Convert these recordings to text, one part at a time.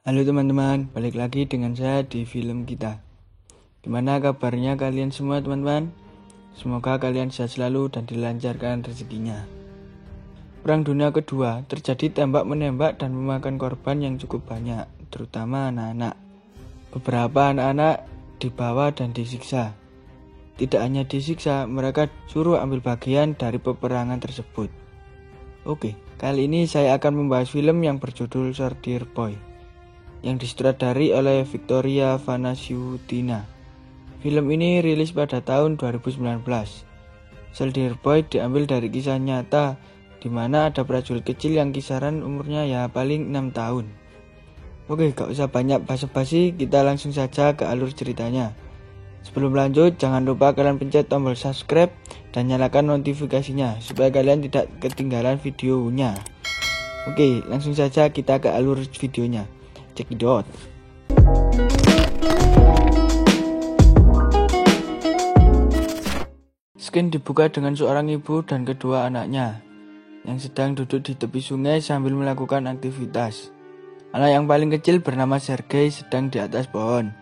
Halo teman-teman, balik lagi dengan saya di film kita. Gimana kabarnya kalian semua teman-teman? Semoga kalian sehat selalu dan dilancarkan rezekinya. Perang Dunia Kedua terjadi tembak-menembak dan memakan korban yang cukup banyak, terutama anak-anak. Beberapa anak-anak dibawa dan disiksa. Tidak hanya disiksa, mereka suruh ambil bagian dari peperangan tersebut. Oke, kali ini saya akan membahas film yang berjudul Soldier Boy, yang disutradari oleh Victoria Vanasciutina. Film ini rilis pada tahun 2019. Soldier Boy diambil dari kisah nyata di mana ada prajurit kecil yang kisaran umurnya ya paling 6 tahun. Oke, gak usah banyak basa-basi, kita langsung saja ke alur ceritanya. Sebelum lanjut, jangan lupa kalian pencet tombol subscribe dan nyalakan notifikasinya supaya kalian tidak ketinggalan videonya. Oke, langsung saja kita ke alur videonya. Cekidot. Scene dibuka dengan seorang ibu dan kedua anaknya yang sedang duduk di tepi sungai sambil melakukan aktivitas. Anak yang paling kecil bernama Sergei sedang di atas pohon.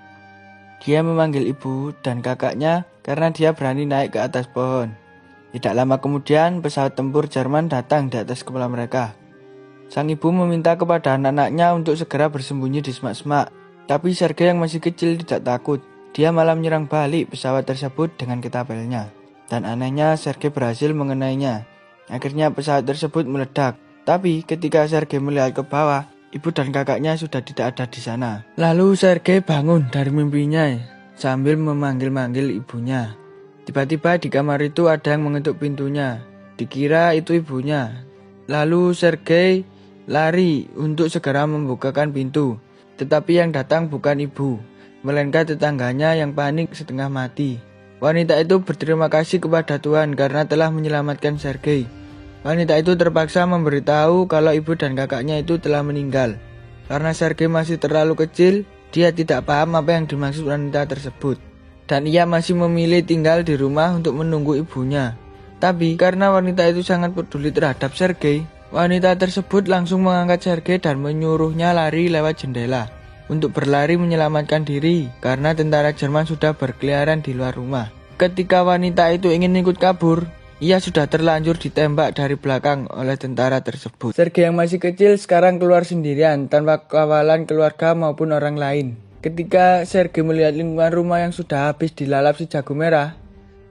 Dia memanggil ibu dan kakaknya karena dia berani naik ke atas pohon. Tidak lama kemudian pesawat tempur Jerman datang di atas kepala mereka. Sang ibu meminta kepada anak-anaknya untuk segera bersembunyi di semak-semak. Tapi Sergei yang masih kecil tidak takut. Dia malah menyerang balik pesawat tersebut dengan ketapelnya. Dan anehnya Sergei berhasil mengenainya. Akhirnya pesawat tersebut meledak. Tapi ketika Sergei melihat ke bawah, ibu dan kakaknya sudah tidak ada di sana. Lalu Sergei bangun dari mimpinya sambil memanggil-manggil ibunya. Tiba-tiba di kamar itu ada yang mengetuk pintunya. Dikira itu ibunya. Lalu Sergei lari untuk segera membukakan pintu, tetapi yang datang bukan ibu, melainkan tetangganya yang panik setengah mati. Wanita itu berterima kasih kepada Tuhan karena telah menyelamatkan Sergei. Wanita itu terpaksa memberitahu kalau ibu dan kakaknya itu telah meninggal. Karena Sergei masih terlalu kecil, dia tidak paham apa yang dimaksud wanita tersebut. Dan ia masih memilih tinggal di rumah untuk menunggu ibunya. Tapi karena wanita itu sangat peduli terhadap Sergei, wanita tersebut langsung mengangkat Sergei dan menyuruhnya lari lewat jendela untuk berlari menyelamatkan diri karena tentara Jerman sudah berkeliaran di luar rumah. Ketika wanita itu ingin ikut kabur, ia sudah terlanjur ditembak dari belakang oleh tentara tersebut. Sergei yang masih kecil sekarang keluar sendirian tanpa kawalan keluarga maupun orang lain. Ketika Sergei melihat lingkungan rumah yang sudah habis dilalap si jago merah,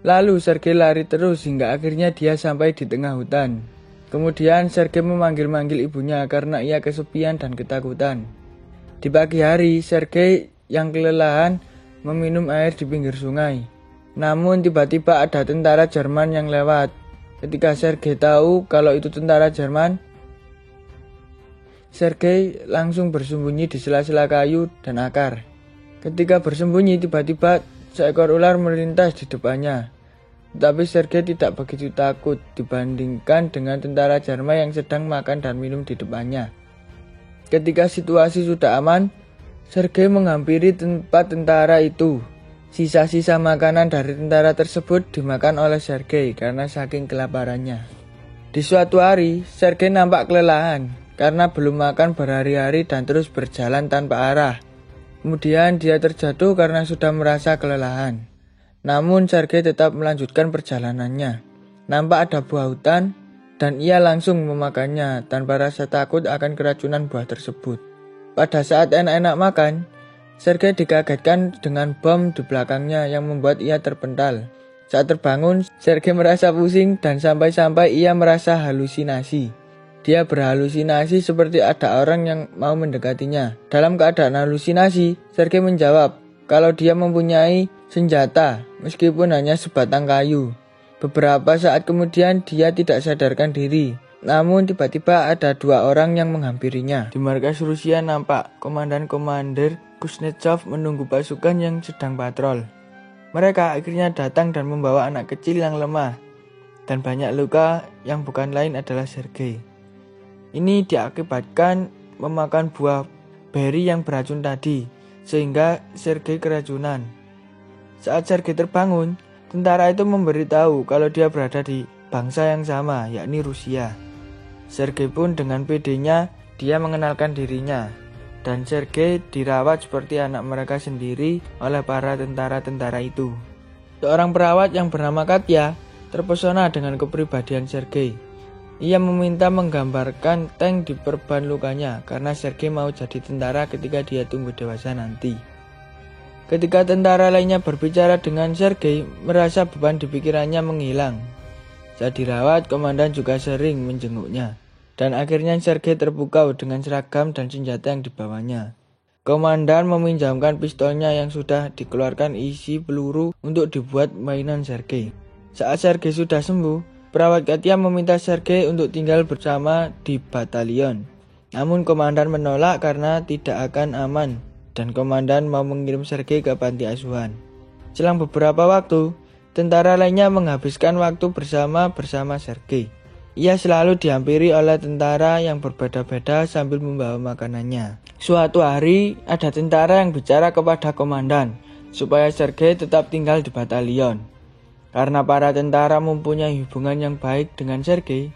lalu Sergei lari terus hingga akhirnya dia sampai di tengah hutan. Kemudian Sergei memanggil-manggil ibunya karena ia kesepian dan ketakutan. Di pagi hari, Sergei yang kelelahan meminum air di pinggir sungai. Namun tiba-tiba ada tentara Jerman yang lewat. Ketika Sergei tahu kalau itu tentara Jerman, Sergei langsung bersembunyi di sela-sela kayu dan akar. Ketika bersembunyi, tiba-tiba seekor ular melintas di depannya. Tapi Sergei tidak begitu takut dibandingkan dengan tentara Jerman yang sedang makan dan minum di depannya. Ketika situasi sudah aman, Sergei menghampiri tempat tentara itu. Sisa-sisa makanan dari tentara tersebut dimakan oleh Sergei karena saking kelaparannya. Di suatu hari, Sergei nampak kelelahan karena belum makan berhari-hari dan terus berjalan tanpa arah. Kemudian dia terjatuh karena sudah merasa kelelahan. Namun Sergei tetap melanjutkan perjalanannya. Nampak ada buah hutan dan ia langsung memakannya tanpa rasa takut akan keracunan buah tersebut. Pada saat enak-enak makan, Sergei dikagetkan dengan bom di belakangnya yang membuat ia terpental. Saat terbangun, Sergei merasa pusing dan sampai-sampai ia merasa halusinasi. Dia berhalusinasi seperti ada orang yang mau mendekatinya. Dalam keadaan halusinasi, Sergei menjawab kalau dia mempunyai senjata, meskipun hanya sebatang kayu. Beberapa saat kemudian dia tidak sadarkan diri. Namun tiba-tiba ada dua orang yang menghampirinya. Di markas Rusia nampak komandan-komander Kuznetsov menunggu pasukan yang sedang patrol. Mereka akhirnya datang dan membawa anak kecil yang lemah dan banyak luka yang bukan lain adalah Sergei. Ini diakibatkan memakan buah beri yang beracun tadi, sehingga Sergei keracunan. Saat Sergei terbangun, tentara itu memberitahu kalau dia berada di bangsa yang sama, yakni Rusia. Sergei pun dengan pedenya dia mengenalkan dirinya. dan Sergei dirawat seperti anak mereka sendiri oleh para tentara-tentara itu. Seorang perawat yang bernama Katya terpesona dengan kepribadian Sergei. Ia meminta menggambarkan tank di perban lukanya karena Sergei mau jadi tentara ketika dia tumbuh dewasa nanti. Ketika tentara lainnya berbicara dengan Sergei, merasa beban di pikirannya menghilang. Saat dirawat, komandan juga sering menjenguknya. Dan akhirnya Sergei terpukau dengan seragam dan senjata yang dibawanya. Komandan meminjamkan pistolnya yang sudah dikeluarkan isi peluru untuk dibuat mainan Sergei. Saat Sergei sudah sembuh, perawat Katya meminta Sergei untuk tinggal bersama di batalion. Namun komandan menolak karena tidak akan aman dan komandan mau mengirim Sergei ke panti asuhan. Selang beberapa waktu, tentara lainnya menghabiskan waktu bersama Sergei. Ia selalu dihampiri oleh tentara yang berbeda-beda sambil membawa makanannya. Suatu hari, ada tentara yang bicara kepada komandan supaya Sergei tetap tinggal di batalion. Karena para tentara mempunyai hubungan yang baik dengan Sergei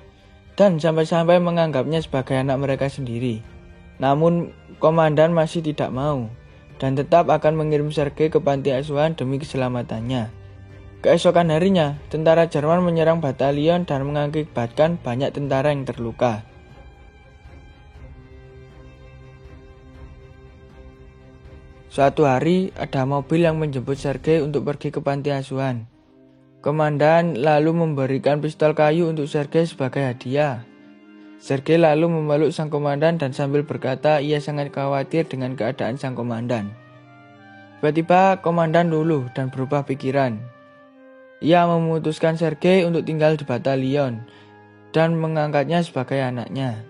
dan sampai-sampai menganggapnya sebagai anak mereka sendiri. Namun, komandan masih tidak mau dan tetap akan mengirim Sergei ke panti asuhan demi keselamatannya. Keesokan harinya, tentara Jerman menyerang batalion dan mengakibatkan banyak tentara yang terluka. Suatu hari, ada mobil yang menjemput Sergei untuk pergi ke panti asuhan. Komandan lalu memberikan pistol kayu untuk Sergei sebagai hadiah. Sergei lalu memeluk sang komandan dan sambil berkata ia sangat khawatir dengan keadaan sang komandan. Tiba-tiba komandan luluh dan berubah pikiran. Ia memutuskan Sergei untuk tinggal di batalion dan mengangkatnya sebagai anaknya.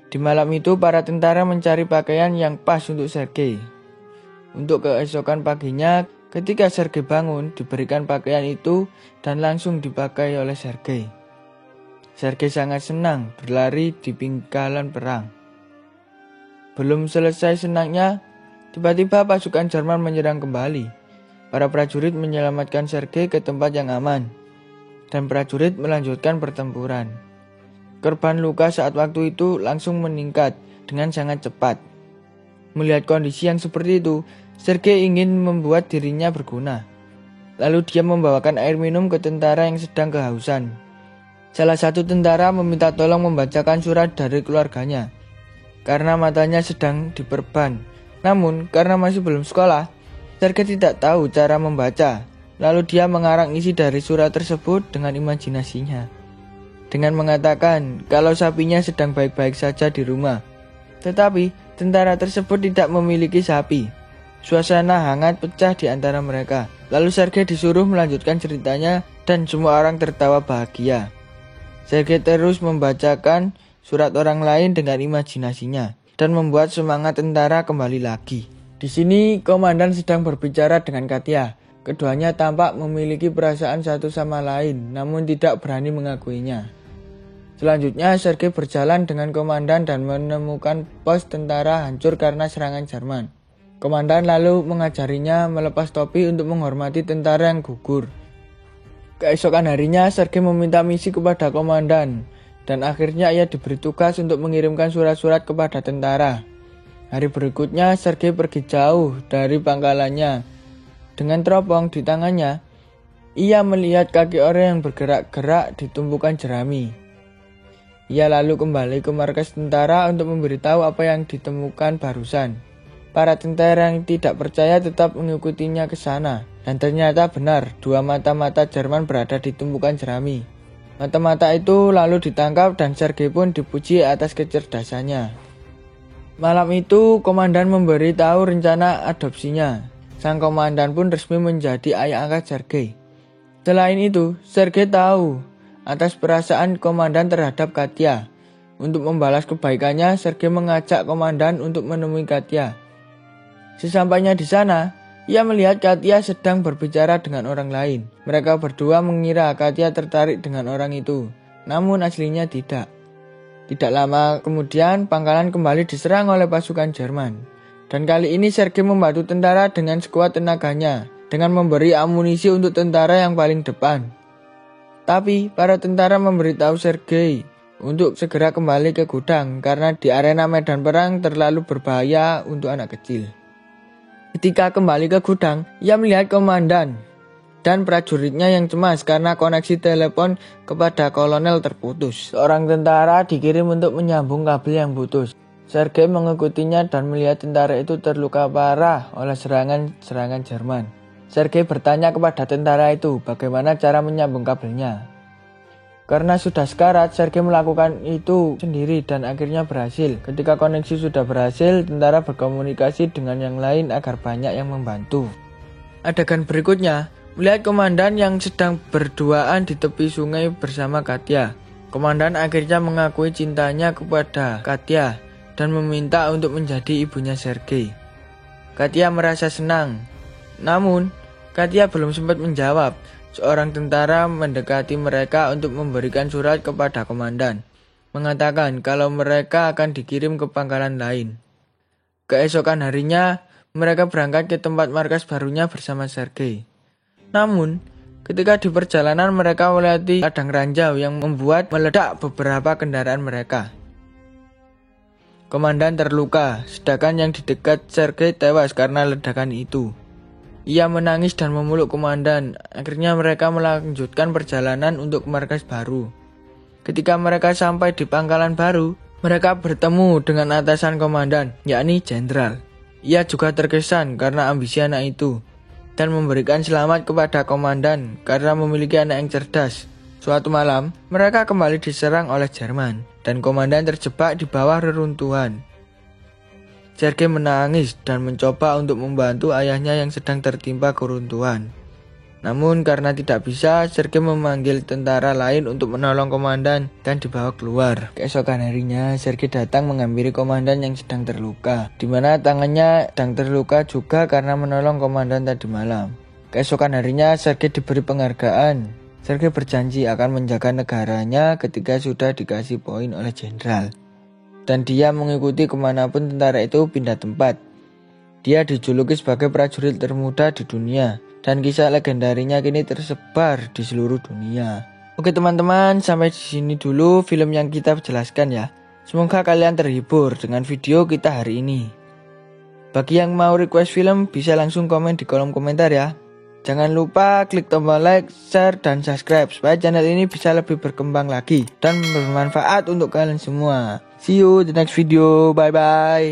Di malam itu para tentara mencari pakaian yang pas untuk Sergei. Untuk keesokan paginya, ketika Sergei bangun, diberikan pakaian itu dan langsung dipakai oleh Sergei. Sergei sangat senang berlari di pinggalan perang. Belum selesai senangnya, tiba-tiba pasukan Jerman menyerang kembali. Para prajurit menyelamatkan Sergei ke tempat yang aman, dan prajurit melanjutkan pertempuran. Korban luka saat waktu itu langsung meningkat dengan sangat cepat. Melihat kondisi yang seperti itu, Sergei ingin membuat dirinya berguna. Lalu dia membawakan air minum ke tentara yang sedang kehausan. Salah satu tentara meminta tolong membacakan surat dari keluarganya, karena matanya sedang diperban. Namun, karena masih belum sekolah, Sergei tidak tahu cara membaca. Lalu dia mengarang isi dari surat tersebut dengan imajinasinya. Dengan mengatakan kalau sapinya sedang baik-baik saja di rumah. Tetapi, tentara tersebut tidak memiliki sapi. Suasana hangat pecah di antara mereka. Lalu Sergei disuruh melanjutkan ceritanya dan semua orang tertawa bahagia. Sergei terus membacakan surat orang lain dengan imajinasinya dan membuat semangat tentara kembali lagi. Di sini komandan sedang berbicara dengan Katya. Keduanya tampak memiliki perasaan satu sama lain, namun tidak berani mengakuinya. Selanjutnya Sergei berjalan dengan komandan dan menemukan pos tentara hancur karena serangan Jerman. Komandan lalu mengajarinya melepas topi untuk menghormati tentara yang gugur. Keesokan harinya Sergei meminta misi kepada komandan dan akhirnya ia diberi tugas untuk mengirimkan surat-surat kepada tentara. Hari berikutnya Sergei pergi jauh dari pangkalannya. Dengan teropong di tangannya, ia melihat kaki orang yang bergerak-gerak di tumpukan jerami. Ia lalu kembali ke markas tentara untuk memberitahu apa yang ditemukan barusan. Para tentara yang tidak percaya tetap mengikutinya ke sana. Dan ternyata benar, dua mata-mata Jerman berada di tumpukan jerami. Mata-mata itu lalu ditangkap dan Sergei pun dipuji atas kecerdasannya. Malam itu, komandan memberitahu rencana adopsinya. Sang komandan pun resmi menjadi ayah angkat Sergei. Selain itu, Sergei tahu atas perasaan komandan terhadap Katya. Untuk membalas kebaikannya, Sergei mengajak komandan untuk menemui Katya. Sesampainya di sana, ia melihat Katya sedang berbicara dengan orang lain. Mereka berdua mengira Katya tertarik dengan orang itu, namun aslinya tidak. Tidak lama kemudian, pangkalan kembali diserang oleh pasukan Jerman. Dan kali ini Sergei membantu tentara dengan sekuat tenaganya, dengan memberi amunisi untuk tentara yang paling depan. Tapi, para tentara memberitahu Sergei untuk segera kembali ke gudang karena di arena medan perang terlalu berbahaya untuk anak kecil. Ketika kembali ke gudang, ia melihat komandan dan prajuritnya yang cemas karena koneksi telepon kepada kolonel terputus. Seorang tentara dikirim untuk menyambung kabel yang putus. Sergei mengikutinya dan melihat tentara itu terluka parah oleh serangan Jerman. Sergei bertanya kepada tentara itu bagaimana cara menyambung kabelnya. Karena sudah sekarat, Sergei melakukan itu sendiri dan akhirnya berhasil. Ketika koneksi sudah berhasil, tentara berkomunikasi dengan yang lain agar banyak yang membantu. Adegan berikutnya, melihat komandan yang sedang berduaan di tepi sungai bersama Katya. Komandan akhirnya mengakui cintanya kepada Katya dan meminta untuk menjadi ibunya Sergei. Katya merasa senang. Namun, Katya belum sempat menjawab. Seorang tentara mendekati mereka untuk memberikan surat kepada komandan, mengatakan kalau mereka akan dikirim ke pangkalan lain. Keesokan harinya, mereka berangkat ke tempat markas barunya bersama Sergei. Namun, ketika di perjalanan mereka melewati ladang ranjau yang membuat meledak beberapa kendaraan mereka. Komandan terluka, sedangkan yang di dekat Sergei tewas karena ledakan itu. Ia menangis dan memeluk komandan. Akhirnya mereka melanjutkan perjalanan untuk markas baru. Ketika mereka sampai di pangkalan baru, mereka bertemu dengan atasan komandan, yakni jenderal. Ia juga terkesan karena ambisi anak itu dan memberikan selamat kepada komandan karena memiliki anak yang cerdas. Suatu malam, mereka kembali diserang oleh Jerman dan komandan terjebak di bawah reruntuhan. Sergei menangis dan mencoba untuk membantu ayahnya yang sedang tertimpa keruntuhan. Namun karena tidak bisa, Sergei memanggil tentara lain untuk menolong komandan dan dibawa keluar. Keesokan harinya, Sergei datang menghampiri komandan yang sedang terluka, di mana tangannya sedang terluka juga karena menolong komandan tadi malam. Keesokan harinya, Sergei diberi penghargaan. Sergei berjanji akan menjaga negaranya ketika sudah dikasih poin oleh jenderal. Dan dia mengikuti kemanapun tentara itu pindah tempat. Dia dijuluki sebagai prajurit termuda di dunia, dan kisah legendarinya kini tersebar di seluruh dunia. Oke teman-teman, sampai di sini dulu film yang kita jelaskan ya. Semoga kalian terhibur dengan video kita hari ini. Bagi yang mau request film, bisa langsung komen di kolom komentar ya. Jangan lupa klik tombol like, share, dan subscribe supaya channel ini bisa lebih berkembang lagi dan bermanfaat untuk kalian semua. See you di next video. Bye bye.